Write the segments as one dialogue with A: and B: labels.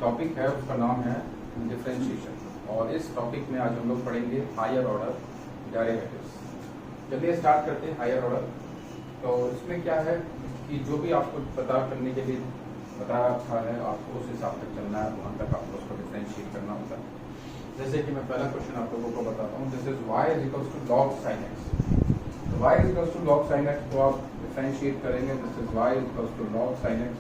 A: Topic है उसका नाम है डिफरेंशिएशन और इस टॉपिक में आज हम लोग पढ़ेंगे हायर ऑर्डर डेरिवेटिव्स। चलिए स्टार्ट करते हैं हायर ऑर्डर। तो इसमें क्या है कि जो भी आपको पता करने के लिए बताया रखा है आपको उस हिसाब तक चलना है, वहाँ तक आपको उसको डिफरेंशिएट करना होता है। जैसे कि मैं पहला क्वेश्चन आप लोगों को बताता हूँ, this is y is equals to log sin x। तो y is equals to log sin x को आप डिफरेंशिएट करेंगे, this is y is equals to log sin x।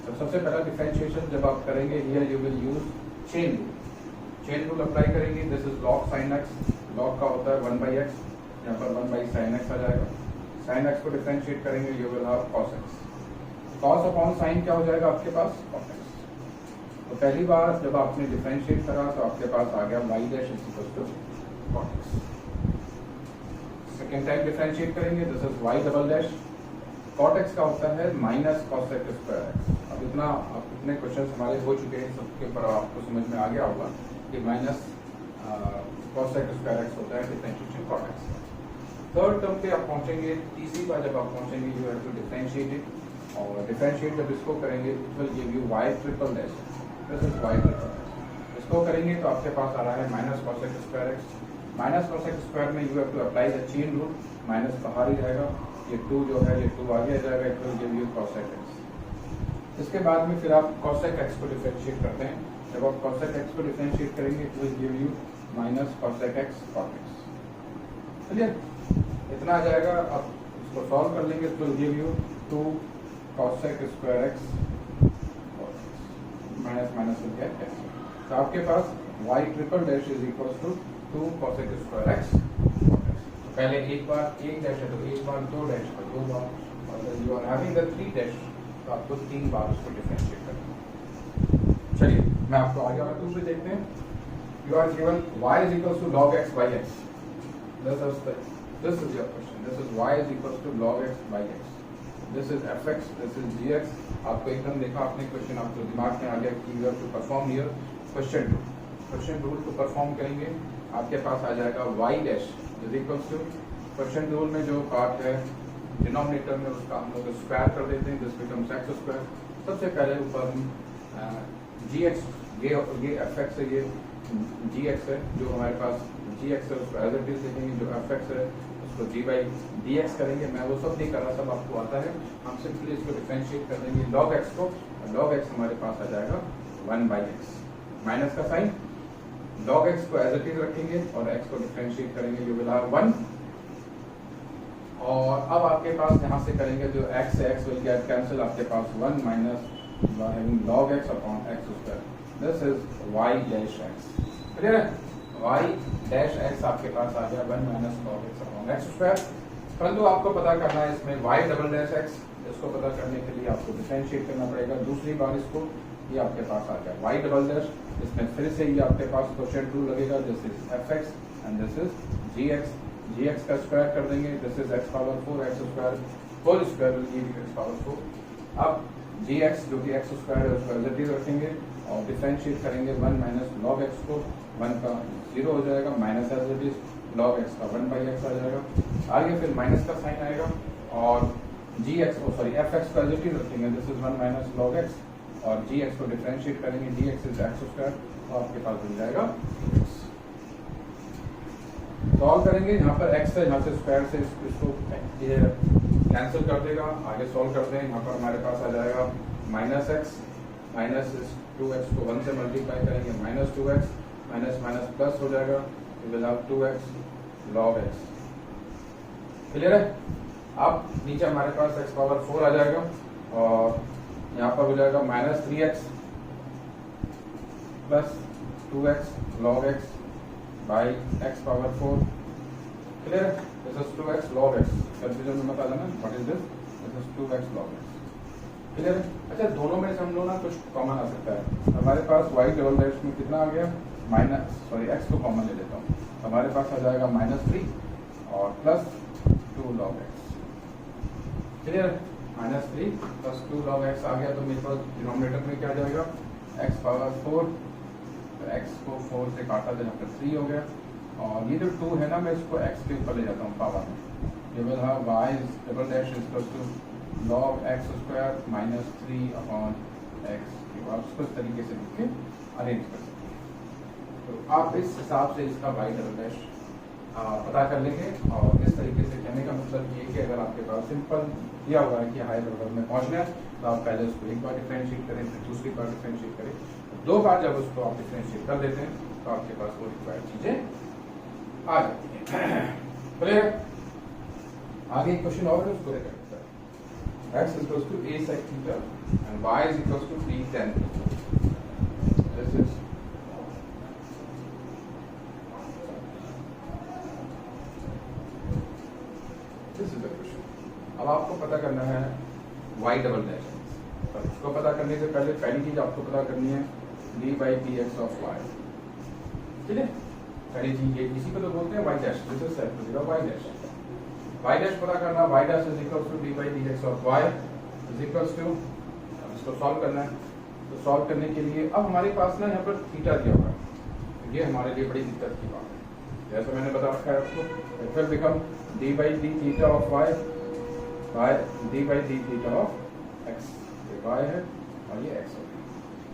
A: तो सबसे पहला डिफरेंशिएशन जब आप करेंगे here you will use chain rule. Chain rule apply करेंगे, this is log sin x, log का होता है 1/x, यहाँ पर 1/sin x आ जाएगा। sin x को डिफरेंशिएट करेंगे you will have cos x। cos upon sin क्या हो जाएगा आपके पास cos x। तो पहली बार जब आपने डिफरेंशिएट करा तो आपके पास आ गया y dash is equal to cot x। Second time differentiate करेंगे, this is y double dash, cot x का होता है minus cos x square x। अब इतने क्वेश्चन हमारे हो चुके हैं, सबके ऊपर आपको समझ में आ गया होगा कि minus cos x square x होता है differentiation cot x। Third term पे आप पहुंचेंगे, तीसरी बार जब आप पहुंचेंगे you have to differentiate it और डिफरेंशिएट जब इसको करेंगे it will give you y triple dash, this is y triple dash. इसको करेंगे तो आपके पास आ रहा है minus cos x square x। Minus cos x square में you have to apply the chain rule, minus बाहर ही रहेगा, ये 2 जो है ये 2 आगे आ जाएगा, it will give you cos x। इसके बाद में फिर आप cos x को डिफरेंशिएट करते हैं, जब आप cos x को डिफरेंशिएट करेंगे it will give you minus cos x cot x। चलिए इतना आ जाएगा। अब इसको सॉल्व कर लेंगे, it will give you 2 cos x square x minus minus हो गया x। तो आपके पास y triple dash is equal to 2 cos x square x। तो पहले एक बार एक डैश है तो एक बार, दो डैश है दो बार, और you are having the 3 dash तो आपको 3 बार उसको डिफरेंशिएट करना है। चलिए मैं आपको आगे वाला टू पे देखते हैं। You are given y is equal to log x by x। This is your question. This is y is equals to log x by x. This is fx. This is gx. आपको एकदम देखा आपने question, आपको दिमाग में आ गया कि you have to perform here question rule. Question rule को परफॉर्म करेंगे, आपके पास आ जाएगा y dash is equals to question rule में जो पार्ट है डिनोमिनेटर में उसका हम लोग स्क्वायर कर देते हैं, this becomes x square। सबसे पहले ऊपर gx, ये fx है, ये gx है, जो हमारे पास gx है उसको एज इट इज लिखेंगे, जो fx है उसको g by dx करेंगे। मैं वो सब नहीं कर रहा, सब आपको आता है। हम सिंपली इसको डिफरेंशिएट कर देंगे log x को, log x हमारे पास आ जाएगा 1/x। माइनस का साइन, log x को एज इट इज रखेंगे और x को डिफरेंशिएट करेंगे, यू विल हैव 1। और अब आपके पास यहाँ से करेंगे जो x है x विल गेट कैंसिल, आपके पास 1 minus log x upon x square, this is y dash x। Clear है? y डैश x आपके पास आ गया 1 minus log x upon x square. परंतु आपको पता करना है इसमें y डबल डैश x, इसको पता करने के लिए आपको डिफरेंशिएट करना पड़ेगा दूसरी बार इसको, ये आपके पास आ गया y डबल डैश। इसमें फिर से ये आपके पास क्वोशिएंट रूल लगेगा, this is fx and this is gx। gx का स्क्वायर कर देंगे, this is x power 4, x square whole square will give you x power 4। अब gx जो कि x स्क्वायर है उसको एज इट इज रखेंगे और डिफरेंशिएट करेंगे 1 माइनस log x को, 1 का 0 हो जाएगा, minus as it is log x का 1/x आ जाएगा। आगे फिर माइनस का साइन आएगा और gx को सॉरी fx को एज इट इज रखेंगे, this is 1 minus log x और gx को डिफरेंशिएट करेंगे, gx इज x स्क्वायर और आपके पास मिल जाएगा x। सॉल्व करेंगे, यहाँ पर x है, यहाँ से स्क्वायर से इसको ये कैंसिल कर देगा। आगे सॉल्व करते हैं, यहाँ पर हमारे पास आ जाएगा माइनस x, माइनस 2x को 1 से मल्टीप्लाई करेंगे, minus 2x, minus minus plus हो जाएगा, you will have 2x log x। Clear है? अब नीचे हमारे पास x पावर 4 आ जाएगा और यहाँ पर हो जाएगा minus 3x plus 2x log x by x power 4। Clear है? This is 2x log x। Confusion में मत आ जाना, what is this? This is 2x log x। Clear है? अच्छा, दोनों में से हम लोग ना कुछ कॉमन आ सकता है। हमारे पास y डबल डैश में कितना आ गया, माइनस सॉरी x को कॉमन ले लेता हूँ, हमारे पास आ जाएगा -3 और plus 2 log x। Clear? -3 plus 2 log x आ गया तो मेरे पास डिनोमिनेटर में क्या आ जाएगा, x पावर 4, तो x को 4 से काटा तो यहाँ पर 3 हो गया और ये जो 2 है ना, मैं इसको x के ऊपर ले जाता हूँ पावर में, ये will have y double dash is equal to log x square minus 3 upon x तो आप इसको इस तरीके से लिख के अरेंज कर सकते हैं। तो आप इस हिसाब से इसका वाई डबल डैश पता कर लेंगे। और इस तरीके से कहने का मतलब ये कि अगर आपके पास सिंपल दिया हुआ है कि हायर ऑर्डर में पहुंचना है तो आप पहले उसको एक बार डिफरेंशिएट करें, फिर दूसरी बार डिफरेंशिएट करें, दो बार जब उसको आप डिफरेंशिएट कर देते हैं तो आपके पास वो रिक्वायर्ड चीजें आ जाती हैं। क्लियर? आगे एक क्वेश्चन और है, उसको लेकर x is equals to a sec theta and y is equals to b tan theta. This is the question. अब आपको पता करना है y डबल डैश। तो इसको पता करने से पहले पहली चीज आपको पता करनी है d by dx of y। ठीक है, पहली चीज ये इसी को तो बोलते हैं y dash. This is set to y dash. y dash पता करना, y dash is equal to d by dx of y is equal to, अब इसको सॉल्व करना है। तो सॉल्व करने के लिए अब हमारे पास ना यहाँ पर थीटा दिया हुआ है, ये हमारे लिए बड़ी दिक्कत की बात है। जैसे मैंने बता रखा है आपको, it will become d by d theta of y by d by d theta of x। ये y है और ये x है।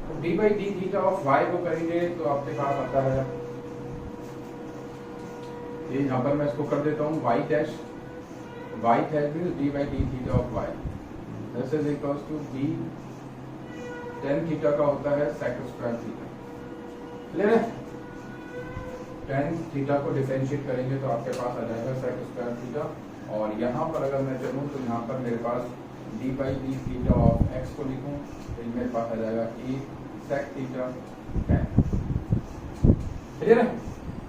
A: तो d by d theta of y को करेंगे तो आपके पास आता है ये, यहाँ पर मैं इसको कर देता हूँ y dash. y dash means d by d theta of y। This is equals to d tan theta का होता है sec स्क्वायर थीटा। क्लियर है? tan थीटा को डिफरेंशिएट करेंगे तो आपके पास आ जाएगा sec स्क्वायर थीटा। और यहाँ पर अगर मैं चलूँ तो यहाँ पर मेरे पास d by d theta of x को लिखूँ तो मेरे पास आ जाएगा a sec theta tan। Clear है?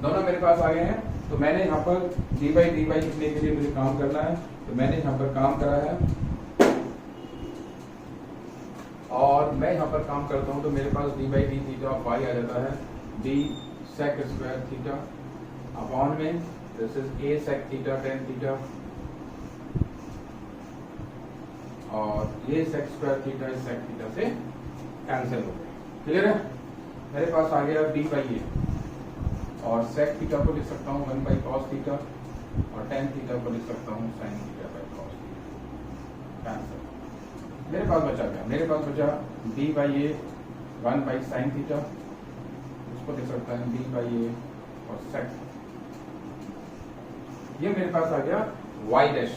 A: दोनों मेरे पास आ गए हैं। तो मैंने यहाँ पर d by लिखने के लिए मुझे काम करना है, तो मैंने यहाँ पर काम करा है और मैं यहाँ पर काम करता हूँ तो मेरे पास d by d theta of y आ जाता है d sec square theta upon में this is a sec theta tan theta, और ये sec स्क्वायर थीटा इस sec थीटा से कैंसिल हो गया। क्लियर है? मेरे पास आ गया d by a और sec थीटा को लिख सकता हूँ 1 by cos थीटा और tan थीटा को लिख सकता हूँ sin theta by cos theta. Cancel. मेरे पास बचा क्या? मेरे पास बचा d by a 1 by sin theta, उसको लिख सकता है d by a और sec। ये मेरे पास आ गया y dash.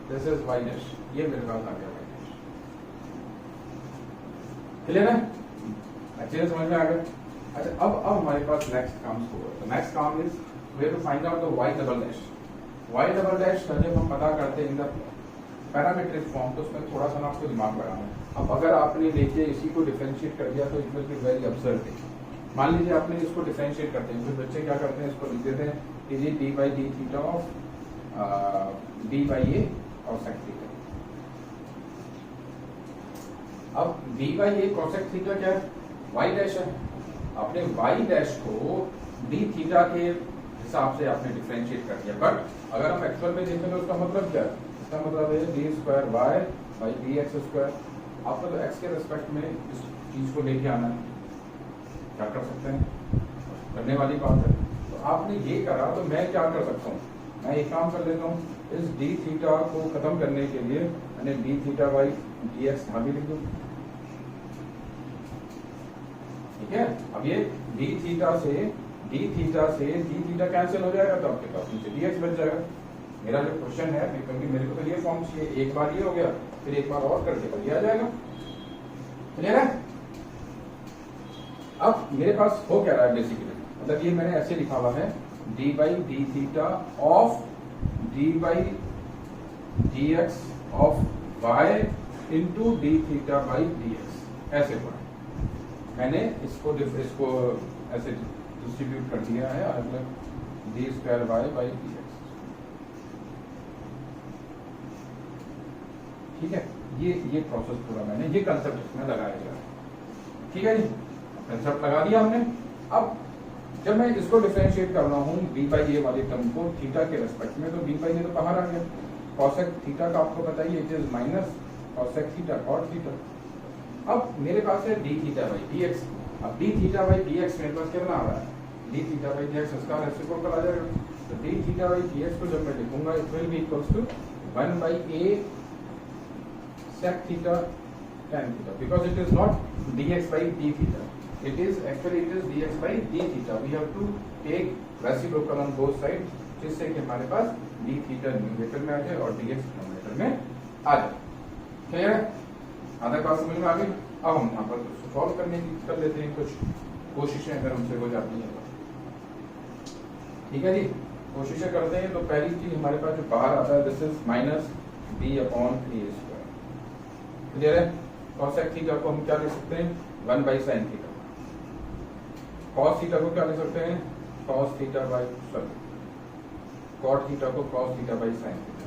A: This is y dash. ये मेरे पास आ गया y डैश। क्लियर है? अच्छे से समझ में आ गया? अच्छा, अब हमारे पास नेक्स्ट काम होगा। तो नेक्स्ट काम is way to find out the y double dash. y double dash का जब हम पता करते हैं इन द पैरामीट्रिक फॉर्म तो उसमें थोड़ा सा ना आपको दिमाग लगाना है। अब अगर आपने लेके इसी को डिफरेंशिएट कर दिया तो it will be very absurd. मान लीजिए आपने इसको डिफरेंशिएट करते हैं, फिर बच्चे क्या करते हैं, इसको लिख देते हैं is it d by d theta of d by a और sec थीटा। अब d by a cosec theta क्या है? y डैश है। आपने y डैश को d थीटा के हिसाब से आपने डिफरेंशिएट कर दिया, बट अगर हम एक्चुअल में देखें तो उसका मतलब क्या है? इसका मतलब है d square y by dx square. आपको तो x के रेस्पेक्ट में इस चीज को लेके आना है, क्या कर सकते हैं? करने वाली बात है। तो आपने ये करा तो मैं क्या कर सकता हूँ? मैं एक काम कर लेता हूँ, इस d थीटा को खत्म करने के लिए मैंने d थीटा बाई dx यहाँ भी लिख दूँ। ठीक है? अब ये d थीटा से d थीटा कैंसिल हो जाएगा तो आपके पास नीचे dx बच जाएगा। मेरा जो क्वेश्चन है, क्योंकि मेरे को तो ये फॉर्म चाहिए, एक बार ये हो गया फिर एक बार और करके तो ये आ जाएगा। क्लियर है? अब मेरे पास हो क्या रहा है बेसिकली, मतलब ये मैंने ऐसे लिखा हुआ है d by d theta of d by dx of y into d theta by dx, ऐसे पढ़ा। मैंने इसको ऐसे डिस्ट्रीब्यूट कर दिया है, मतलब d square y by dx। ठीक है? ये प्रोसेस पूरा मैंने, ये कंसेप्ट इसमें लगाया गया है। ठीक है जी, कंसेप्ट लगा दिया हमने। अब जब मैं इसको डिफरेंशिएट कर रहा हूँ b by a वाले टर्म को थीटा के रेस्पेक्ट में, तो b by a तो बाहर आ गया। cosec थीटा का आपको बताइए it is minus cosec theta cot theta. अब मेरे पास है d थीटा बाई dx। अब d थीटा बाई dx मेरे पास कितना आ रहा है? d थीटा बाई dx, इसका रेसिप्रोकल आ जाएगा। तो d थीटा बाई dx को जब मैं लिखूंगा it will be equals to 1 by a sec theta tan theta because it is not dx by d theta. It is dx by d theta. We have to take reciprocal on both sides जिससे कि हमारे पास d theta numerator में आ जाए और dx denominator में आ जाए. Clear है? आधा क्लास समझ में आ गई. अब हम यहाँ पर सॉल्व करने की कर लेते हैं कुछ कोशिशें अगर हमसे हो जाती हैं तो. ठीक है जी, कोशिशें करते हैं. तो पहली चीज हमारे पास जो बाहर आता है this is minus b upon a square. Clear है? cosec थीटा को हम क्या ले सकते हैं 1 by sine theta. cos theta को क्या ले सकते हैं cos theta by cot theta को cos theta by sine theta.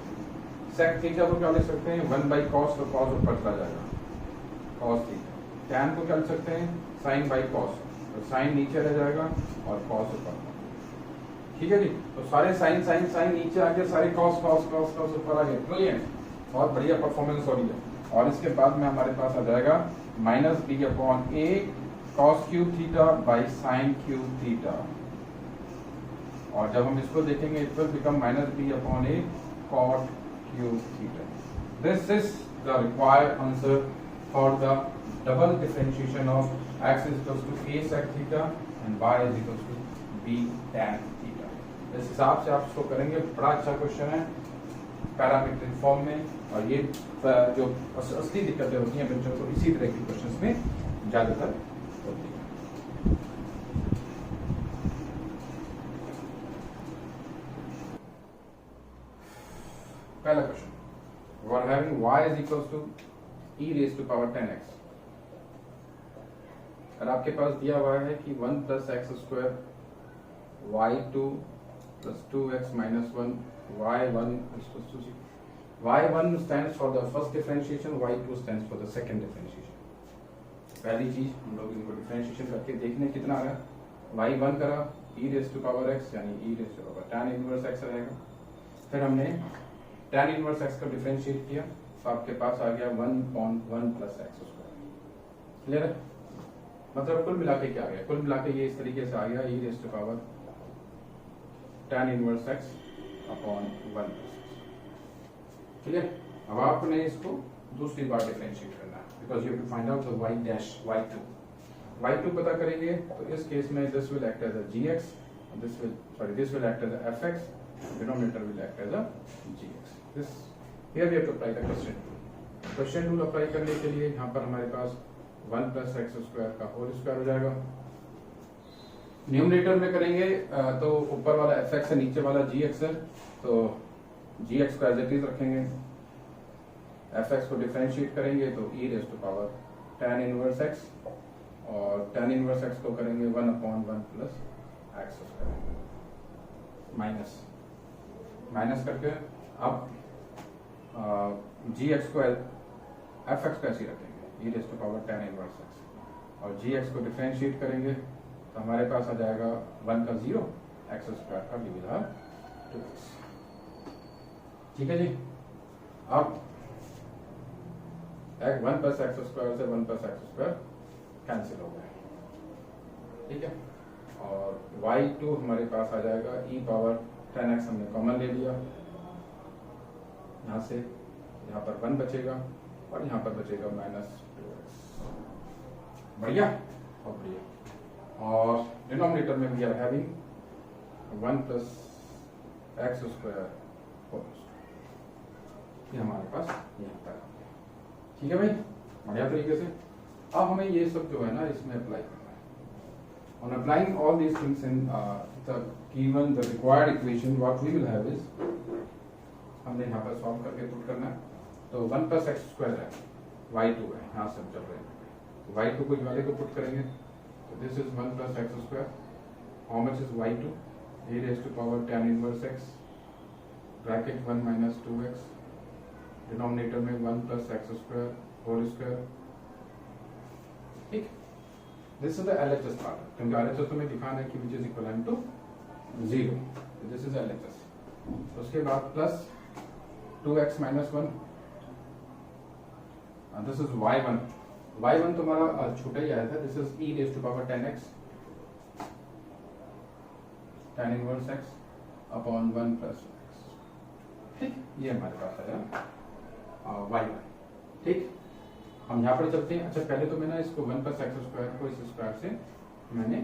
A: sec theta को क्या ले सकते हैं 1 बाई cos, तो cos ऊपर चला जाएगा cos थीटा. tan को क्या ले सकते हैं sin बाई cos, तो sin नीचे रह जाएगा और cos ऊपर. ठीक है जी. तो सारे sin sin sin नीचे आ गए, सारे cos cos cos cos ऊपर आ गए. ब्रिलियंट, बहुत बढ़िया परफॉर्मेंस हो रही है. और इसके बाद में हमारे पास आ जाएगा minus b upon a cos cube theta by sine cube theta. और जब हम इसको देखेंगे it will become minus b upon a cot cube theta. This is the required answer for the double differentiation of x is equal to a sec theta and y is equal to b tan theta. इस हिसाब से आप इसको करेंगे. बड़ा अच्छा question है parametric form में. और ये जो असली दिक्कतें होती हैं बच्चों को इसी तरह के क्वेश्चंस में ज्यादातर होती है. पहला question, we are having y is equals to e raised to power 10x. और आपके पास दिया हुआ है कि 1 plus x square y2 plus 2x minus 1 y1 is equals to 0. y1 stands for the first differentiation, y2 stands for the second differentiation. पहली चीज हम लोग इनको डिफरेंशिएशन करके देखने कितना आ रहा है. y1 करा e raised to power x यानी e raised to power tan inverse x रहेगा. फिर हमने tan inverse x को डिफरेंशिएट किया तो आपके पास आ गया 1/1 plus x square. क्लियर है? मतलब कुल मिला के क्या आ गया, कुल मिला के ये इस तरीके से आ गया e raised to power tan inverse x upon 1. Clear? अब आपने इसको दूसरी बार डिफरेंशिएट करना है because you have to find out the y dash y2 पता करेंगे. तो इस केस में this will act as a gx, this will act as a fx, denominator will act as a gx. This here we have to apply the question rule apply करने के लिए यहाँ पर हमारे पास 1 प्लस एक्स स्क्वायर का whole square हो जाएगा. न्यूमरेटर में करेंगे तो ऊपर वाला fx है, नीचे वाला gx है, तो gx को एज इट इज रखेंगे. fx को डिफरेंशिएट करेंगे तो e raise to power tan inverse x, और tan इनवर्स x को करेंगे 1/1 प्लस x स्क्वायर माइनस करके. अब gx को fx को ऐसे रखेंगे e raise to power tan inverse x, और gx को डिफरेंशिएट करेंगे तो हमारे पास आ जाएगा 1 का 0 x स्क्वायर का डिविजन 2x. ठीक है जी. अब 1 प्लस एक्स स्क्वायर से 1 प्लस एक्स स्क्वायर कैंसिल हो गया. ठीक है. और y2 हमारे पास आ जाएगा e पावर 10x हमने कॉमन ले लिया. यहाँ से यहाँ पर 1 बचेगा और यहाँ पर बचेगा -2x. बढ़िया और बढ़िया. और डिनोमिनेटर में we are having 1 plus x square whole. ये हमारे पास यहाँ पर. ठीक है भाई, बढ़िया तरीके से. अब हमें ये सब जो है ना इसमें अप्लाई करना है. On applying all these things in the given the required equation, what we will have is हमने यहाँ पर सॉल्व करके पुट करना है. तो 1 प्लस एक्स स्क्वायर है, y2 है, यहाँ से हम चल रहे हैं. तो y2 को वाले को पुट करेंगे तो this is 1 plus x square. How much is y2? a raised to power tan inverse x bracket 1 minus 2x, denominator में 1 plus x square whole square. ठीक. This is the LHS part, क्योंकि LHS तो मैं दिखाना है कि which is equal to 0. This is LHS. उसके बाद plus 2x minus 1, this is y1 तुम्हारा छोटा ही आया था. This is e raised to power 10x tan inverse x upon 1 plus x. ठीक. ये हमारे पास आया y1. ठीक. हम यहाँ पर चलते हैं। अच्छा पहले तो मैंने इसको 1 प्लस एक्स स्क्वायर को इस स्क्वायर से मैंने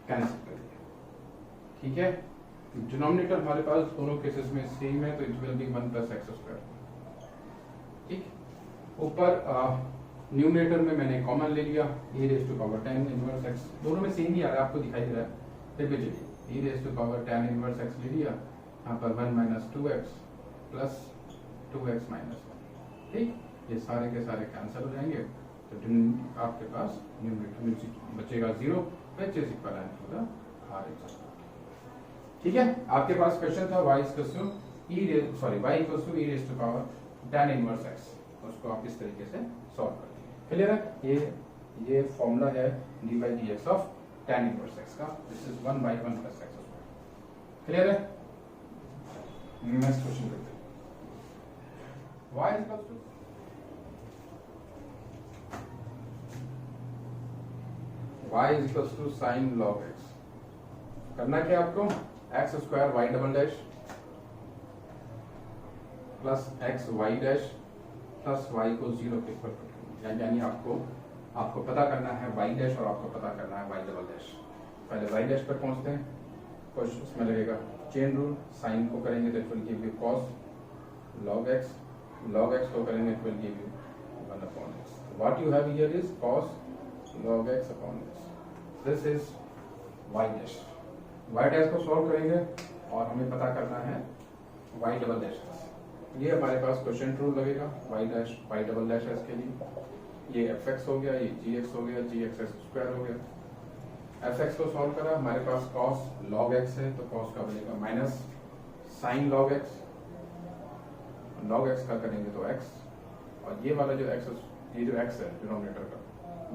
A: कैंसिल कर दिया, ठीक है। डिनोमिनेटर हमारे पास दोनों केसेस में सेम है, तो it will be 1 plus x square, ठीक। ऊपर न्यूमरेटर में मैंने कॉमन ले लिया, e raise to power 10 inverse x, दोनों में सेम ही आ रहा है, आपको दिखाई दे रहा है। फिर भी चलिए e raise to power 10 inverse x ले लिया, यहाँ पर 1 minus 2x plus 2x minus 1, ठीक। ये सारे के सारे कैंसिल हो जाएंगे, तो आपके पास न्यूमरेटर में बचेगा 0, which is equivalent to the RHS, ठीक है। आपके पास क्वेश्चन था y equals to y raise to power 10 inverse x, उसको आप इस तरीके से सॉल्व कर, क्लियर है। ये फॉर्मूला है d by d x of tan inverse x का, this is 1 by 1 plus x square, clear है। नेक्स्ट क्वेश्चन करते हैं। y equals to y equals to sine log x, करना क्या आपको, x square y double dash plus x y dash plus y को 0 के equal करना, यानी आपको पता करना है y डैश और आपको पता करना है y डबल डैश। पहले y डैश पर पहुंचते हैं, कुछ उसमें लगेगा चेन रूल, साइन को करेंगे तो it will give you cos log x को करेंगे it will give you 1 upon x, what you have here is cos log x upon x, this is y dash. y dash को solve करेंगे और हमें पता करना है y डबल डैश, ये हमारे पास क्वेश्चन रूल लगेगा, y डबल डैश है इसके लिए, ये fx हो गया, ये gx हो गया, gx स्क्वायर हो गया। fx को सॉल्व करा, हमारे पास cos log x है, तो cos का बनेगा माइनस sin log x का करेंगे तो x, और ये वाला जो x है डिनोमिनेटर का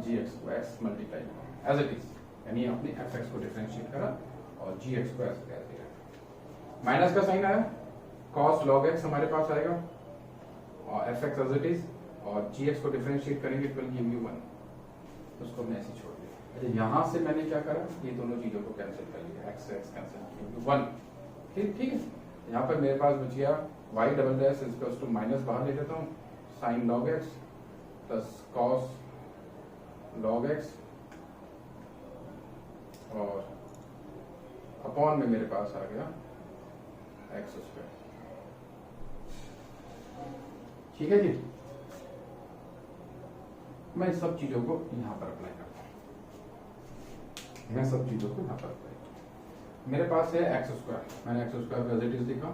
A: gx को x multiply as it is, यानी आपने fx को डिफरेंशिएट करा और gx को ऐसे कह दिया, माइनस का साइन आया, cos log x हमारे पास आएगा और fx एज इट इज, और gx को डिफरेंशिएट करेंगे इट विल गिव यू 1, उसको हमने ऐसे छोड़ दिया। अच्छा यहाँ से मैंने क्या करा, ये दोनों चीजों को कैंसिल कर लिया, x कैंसिल किया 1, ठीक है। यहाँ पर मेरे पास बच गया y double dash equals to minus बाहर ले लेता हूँ, sin log x plus cos log x, और अपॉन में मेरे पास आ गया x स्क्वायर, ठीक है जी। मैं सब चीजों को यहाँ पर अप्लाई करता हूँ, मेरे पास है एक्स स्क्वायर, मैंने x square as it is लिखा,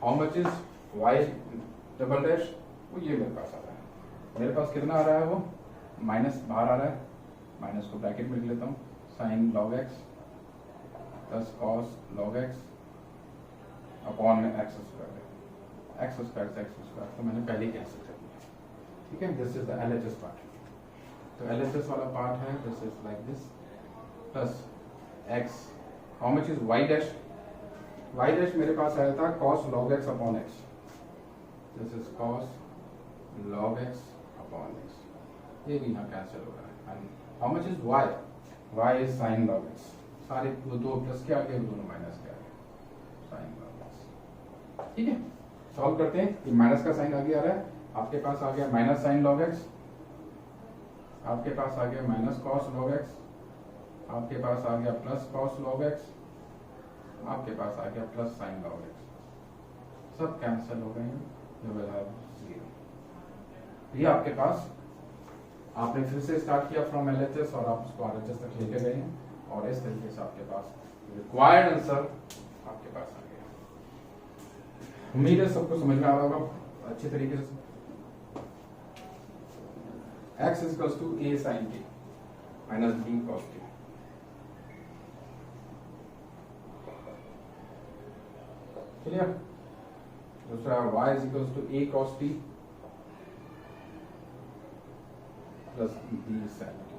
A: how much is y double dash, वो ये मेरे पास आ रहा है, मेरे पास कितना आ रहा है, वो माइनस बाहर आ रहा है, माइनस को ब्रैकेट में लिख लेता हूँ, sign log x plus cos log x upon में एक्स स्क्वायर से एक्स स्क्वायर, तो मैंने पहले ही कैंसिल कर दिया, ठीक है। This is the LHS part, तो LHS वाला पार्ट है, this is like this, plus x, how much is y dash, y dash मेरे पास आया था cos log x upon x, this is cos log x upon x, ये भी यहाँ cancel हो रहा है, and how much is y is sin log x, सारे वो दो प्लस के आगे दोनों माइनस के आगे, sin log x, ठीक है। सॉल्व करते हैं, ये माइनस का साइन आगे आ रहा है, आपके पास आ गया माइनस साइन लॉग एक्स, आपके पास आ गया माइनस कॉस लॉग एक्स, आपके पास आ गया प्लस कॉस लॉग एक्स, आपके पास आ गया प्लस साइन लॉग एक्स, सब कैंसिल हो गए हैं, यू विल हैव 0। ये आपके पास, आपने फिर से स्टार्ट किया फ्रॉम LHS और आप उसको RHS तक लेके गए हैं, और इस तरीके से आपके पास रिक्वायर्ड आंसर आपके पास आ गया। उम्मीद है सबको समझ में आ रहा होगा अच्छे तरीके से। x equals to a sin t minus b cos t, clear. दूसरा y equals to a cos t plus b sin t,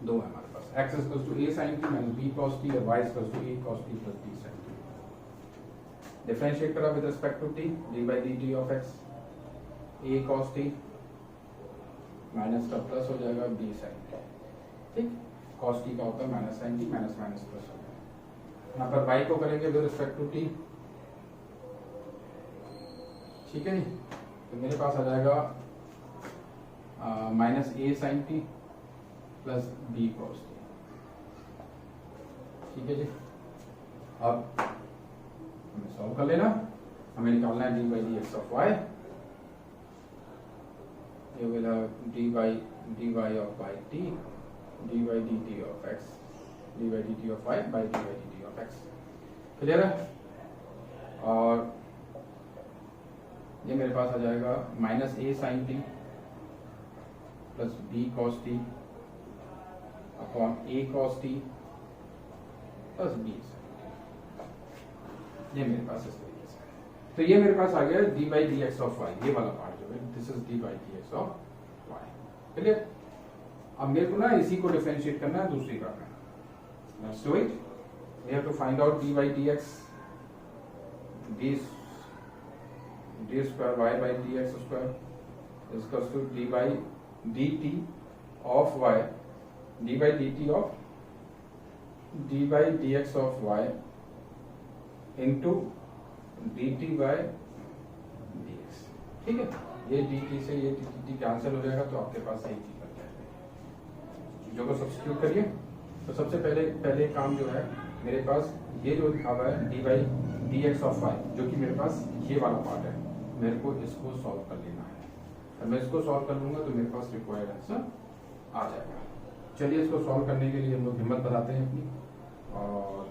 A: दो है हमारे पास, x equals to a sin t minus b cos t, और y equals to a cos t plus b sin t। Differentiate करा with respect to t, d by dt of x, a cos t minus का plus हो जाएगा b sin t, ठीक। cos t का होता है minus sin t, minus minus plus हो जाएगा। यहाँ पर y को करेंगे विद रिस्पेक्ट टू t, ठीक है जी। तो मेरे पास आ जाएगा minus a sine t plus b cos t. ठीक है जी, अब हमें सॉल्व कर लेना। हमें निकालना है d by d x of y. You will have dy of y t, dy dt of x, dy dt of y by dy dt of x। Clear है? और ये मेरे पास आ जाएगा minus a sine t plus b cos t upon a cos t plus b sine t. ये मेरे पास इस तरीके से। तो ये मेरे पास आ गया d by d x of y, ये वाला पार्ट जो है, this is d by d x of y. Clear? अब मेरे को ना इसी को डिफरेंशिएट करना है दूसरी बार में। Let's do it. We have to find out d by d x, d square y by d x square is equals to d by d t of y, d by d t of d by d x of y into d t by d x. ठीक है, ये D T से ये D T cancel हो जाएगा, तो आपके पास एक चीज बच जाएगा। चीजों को सब्स्टिट्यूट करिए। तो सबसे पहले काम जो है मेरे पास ये जो लिखा हुआ है d by d x of y, जो कि मेरे पास ये वाला पार्ट है, मेरे को इसको सॉल्व कर लेना है। अब मैं इसको सॉल्व कर लूंगा तो मेरे पास रिक्वायर्ड आंसर आ जाएगा। चलिए इसको सॉल्व करने के लिए हम लोग हिम्मत बताते हैं अपनी और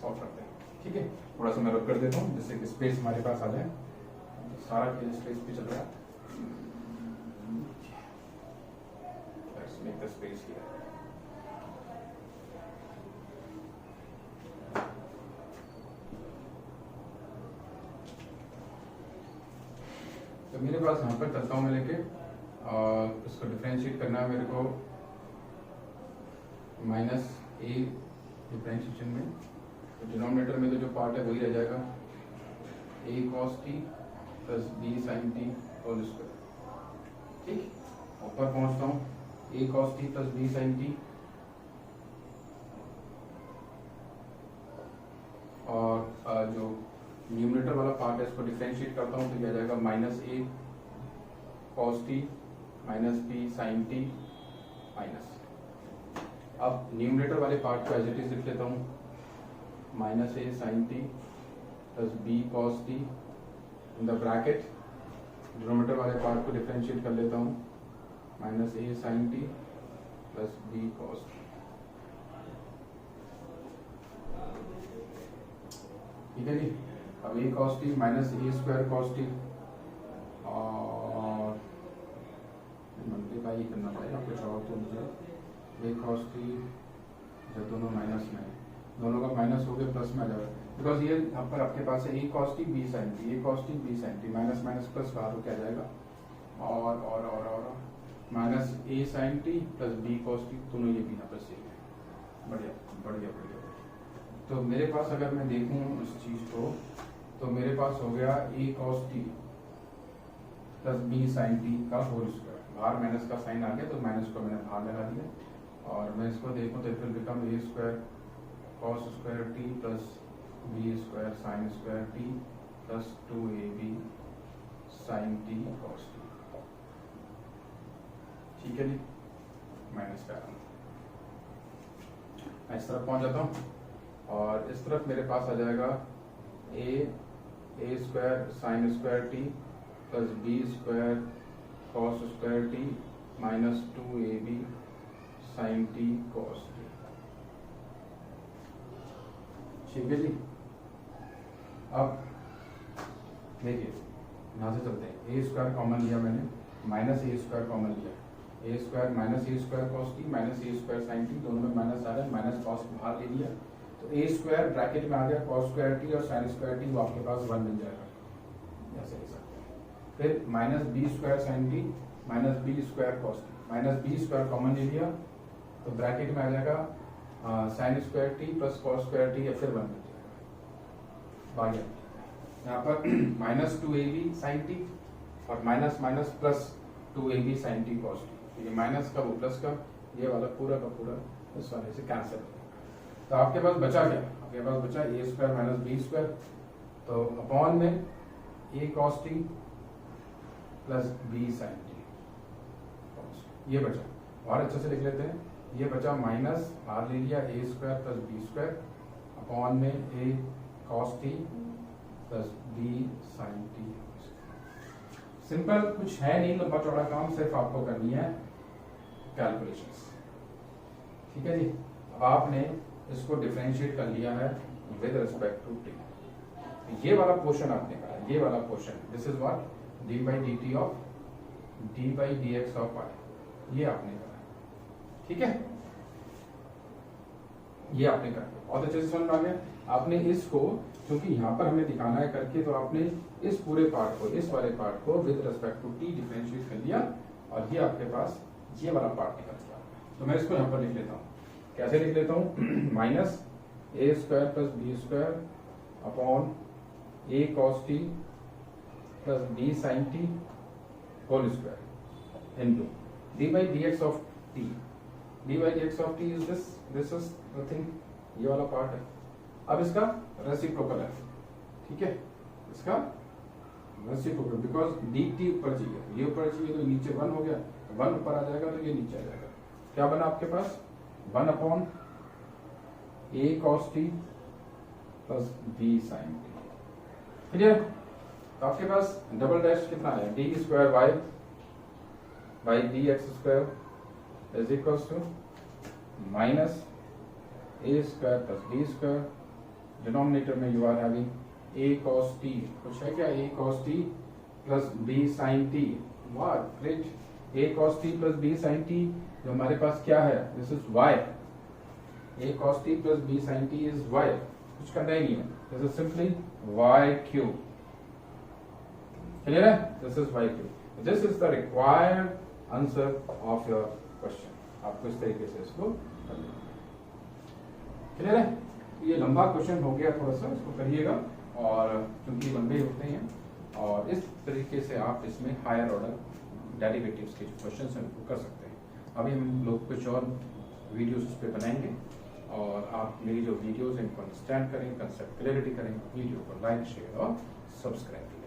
A: सॉल्व करते हैं। ठीक है, थोड़ा सा मैं रब कर देता हूँ जिससे कि स्पेस हमारे पास आ जाए। सारा खेल स्पेस पे चल रहा है। Let's make the space here. तो मेरे पास यहाँ पर चलता हूँ मैं लेके, और इसको डिफरेंशिएट करना है मेरे को माइनस ए डिफरेंशिएशन में। तो डिनोमिनेटर में तो जो पार्ट है वही रह जाएगा, a cos t plus b sine t whole square. ठीक, ऊपर पहुंचता हूँ, a cos t plus b sine t, और जो न्यूमरेटर वाला पार्ट है इसको डिफरेंशिएट करता हूँ तो यह आ जाएगा minus a cos t minus b sine t minus. अब न्यूमरेटर वाले पार्ट को एज इट इज लिख लेता हूँ, minus a sine t plus b cos t in the bracket. Denominator वाले पार्ट को डिफरेंशिएट कर लेता हूँ, minus a sine t plus b cos t. ठीक है जी। अब a cos t minus a square cos t, और मल्टीप्लाई करना पड़ेगा कुछ और, तो मुझे ए कॉस टी जब दोनों माइनस में, दोनों का माइनस हो गया प्लस में आ जाएगा, बिकॉज ये यहाँ पर आपके पास है a cos t b sine t, a cos t b sine t, minus minus plus बाहर हो क्या जाएगा, और minus a sine t plus b cos t, दोनों ये भी यहाँ पर सेम है। बढ़िया बढ़िया बढ़िया। तो मेरे पास अगर मैं देखूं उस चीज को, तो मेरे पास हो गया a cos t plus b sine t का होल स्क्वायर। बाहर माइनस का साइन आ गया तो माइनस को मैंने बाहर लगा दिया, और मैं इसको देखूं तो it will become a square cos square t plus b square sine square t plus 2ab sine t cos t. ठीक है जी, माइनस का मैं इस तरफ पहुंच जाता हूँ, और इस तरफ मेरे पास आ जाएगा a square sine square t plus b square cos square t minus 2ab sine t cos t. ठीक है जी। अब देखिए यहाँ से चलते हैं, ए स्क्वायर कॉमन लिया मैंने, माइनस ए स्क्वायर कॉमन लिया, a square minus a square cos t minus a square sine T, दोनों में माइनस आ रहा है, माइनस कॉस बाहर ले लिया, तो ए स्क्वायर ब्रैकेट में आ गया कॉस स्क्वायर टी और साइन स्क्वायर टी, वो आपके पास 1 मिल जाएगा, ऐसे लिख सकते हैं। फिर minus b square sine t minus b square cos t, minus b square common ले लिया तो ब्रैकेट में आ जाएगा sine square t plus cos square t, या फिर 1 मिल जाएगा। बाकी यहाँ पर माइनस 2ab साइन टी और minus minus plus 2ab sine t cos t, ये माइनस का वो प्लस का, ये वाला पूरा का पूरा इस वाले से कैंसिल हो जाएगा। तो आपके पास बचा क्या, आपके पास बचा a square minus b square, तो अपॉन में a cos t plus b sine t. ये बचा, और अच्छे से लिख लेते हैं, ये बचा माइनस आर ले लिया a square plus b square upon में a cos t plus b sine t. Simple, कुछ है नहीं लंबा चौड़ा काम, सिर्फ आपको करनी है कैलकुलेशंस। ठीक है जी। अब आपने इसको डिफरेंशिएट कर लिया है विद रिस्पेक्ट टू टी। ये वाला पोर्शन आपने करा, ये वाला portion, this is what d by d t of d by d x of y, ये आपने करा। ठीक है, ये आपने करा, बहुत अच्छे से समझ में आ गया। आपने इसको, क्योंकि यहाँ पर हमें दिखाना है करके, तो आपने इस पूरे पार्ट को, इस वाले पार्ट को with respect to t differentiate कर लिया, और ये आपके पास ये वाला पार्ट निकल गया। तो मैं इसको यहाँ पर लिख लेता हूँ, कैसे लिख लेता हूँ, minus a square plus b square upon a cos t plus b sine t whole square into d by d x of t. D by d x of t is this is nothing, ये वाला part है। अब इसका reciprocal है, ठीक है, इसका reciprocal, because D T ऊपर चाहिए, ये ऊपर चाहिए तो नीचे 1 हो गया, 1 ऊपर आ जाएगा तो ये नीचे आ जाएगा। क्या बना आपके पास, 1 upon a cos t plus b sine t. Clear? तो आपके पास डबल डैश कितना है, d square y by d x square is equal to minus a square plus b square, denominator में you are having a cos t, कुछ है क्या, a cos t plus b sine t. वाह great, a cos t plus b sine t, जो हमारे पास क्या है, this is y, a cos t plus b sine t is y, कुछ करना ही नहीं है, this is simply y cube. Clear है, this is y cube. This is the required answer of your question. आपको इस तरीके से इसको कर लेना। क्लियर है, ये लंबा क्वेश्चन हो गया थोड़ा सा, इसको करिएगा, और क्योंकि लंबे होते हैं, और इस तरीके से आप इसमें हायर ऑर्डर डेरिवेटिव्स के जो क्वेश्चन हैं वो कर सकते हैं। अभी हम लोग कुछ और वीडियोस उस पर बनाएंगे, और आप मेरी जो वीडियोस हैं इनको अंडरस्टैंड करें, कंसेप्ट क्लियरिटी करें, वीडियो को लाइक शेयर और सब्सक्राइब करें।